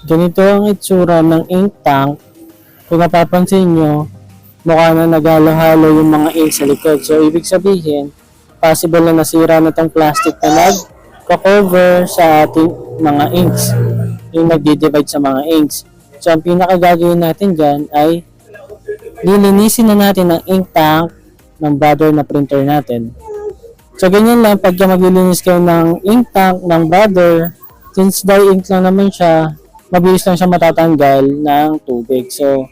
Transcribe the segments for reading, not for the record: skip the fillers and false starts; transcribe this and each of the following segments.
Ganito ang itsura ng ink tank. Kung napapansin nyo, mukha na naghalo-halo yung mga ink sa likod. So, ibig sabihin, possible na nasira na tong plastic na nag-cover sa ating mga inks. Yung nagdi-divide sa mga inks. So, ang pinakagagawin natin dyan ay lilinisin na natin ang ink tank ng brother na printer natin. So, ganyan lang, pagka maglilinis kayo ng ink tank ng brother, since dry ink lang naman siya, mabilis lang siya matatanggal ng tubig. So,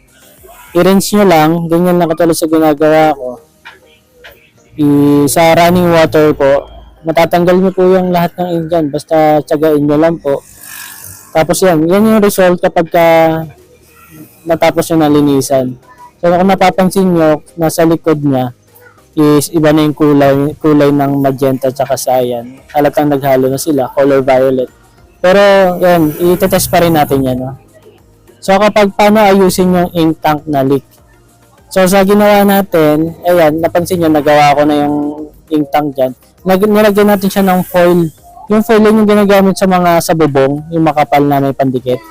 i-rinse nyo lang, ganyan lang katulad sa ginagawa ko. Sa running water po, matatanggal nyo po yung lahat ng ink dyan, basta tsagain nyo lang po. Tapos yan yung result kapag natapos nyo na linisan. So, kung napapansin nyo, nasa likod niya, is iba na yung kulay ng magenta at cyan. Halatang naghalo na sila, color violet. Pero yan, i-test pa rin natin yan. No? So kapag paano ayusin yung ink tank na leak. So sa ginawa natin, ayan, napansin nyo, nagawa ko na yung ink tank dyan. Nilagyan natin siya ng foil. Yung foil yung ginagamit sa mga sabubong, yung makapal na may pandikit.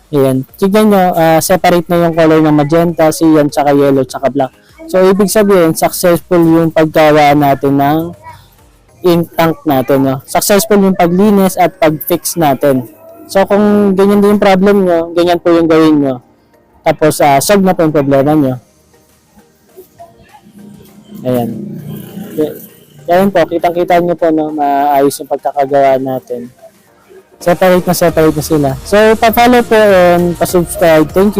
Ayan, tignan nyo, separate na yung color ng magenta, cyan, tsaka yellow, tsaka black. So, ibig sabihin, successful yung paggawa natin ng ink tank natin. No? Successful yung paglinis at pag-fix natin. So, kung ganyan din yung problem nyo, ganyan po yung gawin nyo. Tapos, solve na po yung problema nyo. Ayan. Ayan po, kitang-kita nyo po, no, maayos yung pagkakagawa natin. Separate na sila. So, pa-follow po and pa-subscribe. Thank you.